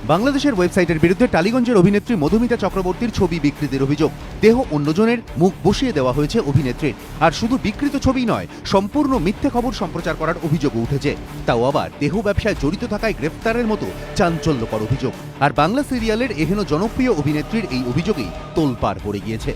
বাংলাদেশের ওয়েবসাইটের বিরুদ্ধে টালিগঞ্জের অভিনেত্রী মধুমিতা চক্রবর্তীর ছবি বিকৃতির অভিযোগ। দেহ অন্যজনের, মুখ বসিয়ে দেওয়া হয়েছে অভিনেত্রীর। আর শুধু বিকৃত ছবি নয়, সম্পূর্ণ মিথ্যে খবর সম্প্রচার করার অভিযোগও উঠেছে। তাও আবার দেহ ব্যবসায় জড়িত থাকায় গ্রেফতারের মতো চাঞ্চল্যকর অভিযোগ। আর বাংলা সিরিয়ালের এহেন জনপ্রিয় অভিনেত্রীর এই অভিযোগেই তোলপাড় পড়ে গিয়েছে।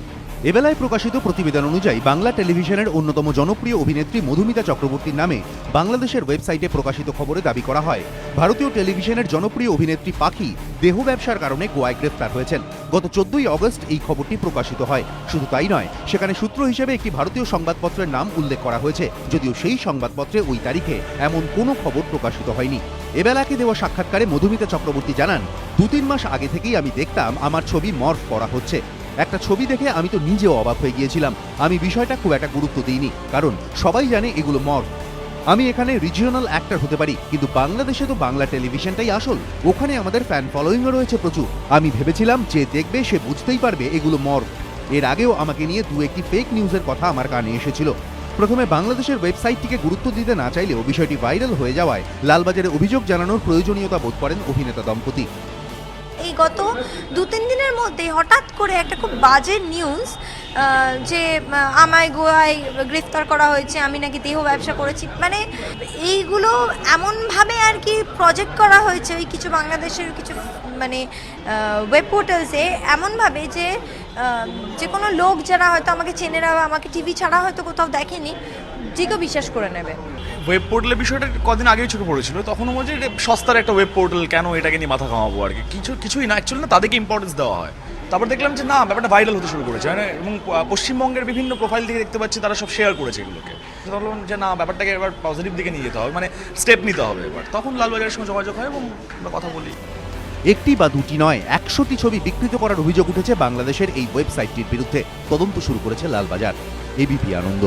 এবেলায় প্রকাশিত প্রতিবেদন অনুযায়ী বাংলা টেলিভিশনের অন্যতম জনপ্রিয় অভিনেত্রী মধুমিতা চক্রবর্তীর নামে বাংলাদেশের ওয়েবসাইটে প্রকাশিত খবরে দাবি করা হয়, ভারতীয় টেলিভিশনের জনপ্রিয় অভিনেত্রী পাখি দেহ ব্যবসার কারণে গোয়ায় গ্রেফতার হয়েছেন। গত 14ই অগস্ট এই খবরটি প্রকাশিত হয়। শুধু তাই নয়, সেখানে সূত্র হিসেবে একটি ভারতীয় সংবাদপত্রের নাম উল্লেখ করা হয়েছে, যদিও সেই সংবাদপত্রে ওই তারিখে এমন কোনো খবর প্রকাশিত হয়নি। এবেলাকে দেওয়া সাক্ষাৎকারে মধুমিতা চক্রবর্তী জানান, 2-3 মাস আগে থেকেই আমি দেখতাম আমার ছবি মর্ফ করা হচ্ছে। একটা ছবি দেখে আমি তো নিজেও অবাক হয়ে গিয়েছিলাম। আমি বিষয়টা খুব একটা গুরুত্ব দিইনি, কারণ সবাই জানে এগুলো মর্ফ। আমি এখানে রিজিওনাল অ্যাক্টর হতে পারি, কিন্তু বাংলাদেশে তো বাংলা টেলিভিশনটাই আসল। ওখানে আমাদের ফ্যান ফলোয়িংও রয়েছে প্রচুর। আমি ভেবেছিলাম যে দেখবে সে বুঝতেই পারবে এগুলো মর্ফ। এর আগেও আমাকে নিয়ে 2-1টি ফেক নিউজের কথা আমার কানে এসেছিল। প্রথমে বাংলাদেশের ওয়েবসাইটটিকে গুরুত্ব দিতে না চাইলেও বিষয়টি ভাইরাল হয়ে যাওয়ায় লালবাজারে অভিযোগ জানানোর প্রয়োজনীয়তা বোধ করেন অভিনেতা দম্পতি। এই গত 2-3 দিনের মধ্যে হঠাৎ করে একটা খুব বাজে নিউজ যে আমায় গোয়ায় গ্রেফতার করা হয়েছে, আমি নাকি দেহ ব্যবসা করেছি, মানে এইগুলো এমনভাবে আর কি প্রজেক্ট করা হয়েছে ওই কিছু বাংলাদেশের কিছু মানে ওয়েব পোর্টালসে, এমনভাবে যে কোনো লোক যারা হয়তো আমাকে চেনে না বা আমাকে টিভি ছাড়া হয়তো কোথাও দেখেনি, যে কেউ বিশ্বাস করে নেবে। ওয়েব পোর্টালের বিষয়টা কদিন আগেই চোখে পড়েছিল, তখনও বলছে এটা সস্তার একটা ওয়েব পোর্টাল, কেন এটাকে নিয়ে মাথা কামাবো আর কি। কিছুই না, অ্যাকচুয়ালি না, তাদেরকে ইম্পর্টেন্স দেওয়া হয়। তারপর দেখলাম যে না, ব্যাপারটা ভাইরাল হতে শুরু করেছে, এবং পশ্চিমবঙ্গের বিভিন্ন প্রোফাইল থেকে দেখতে পাচ্ছি তারা সব শেয়ার করেছে এগুলোকে। ভাবলাম যে না, ব্যাপারটাকে এবার পজিটিভ দিকে নিয়ে যেতে হবে, মানে স্টেপ নিতে হবে এবার। তখন লালবাজারের সঙ্গে যোগাযোগ হয় এবং আমরা কথা বলি। একটি বা দুটি নয়, 100টি ছবি বিকৃত করার অভিযোগ উঠেছে বাংলাদেশের এই ওয়েবসাইটটির বিরুদ্ধে। তদন্ত শুরু করেছে লালবাজার। এবিপি আনন্দ।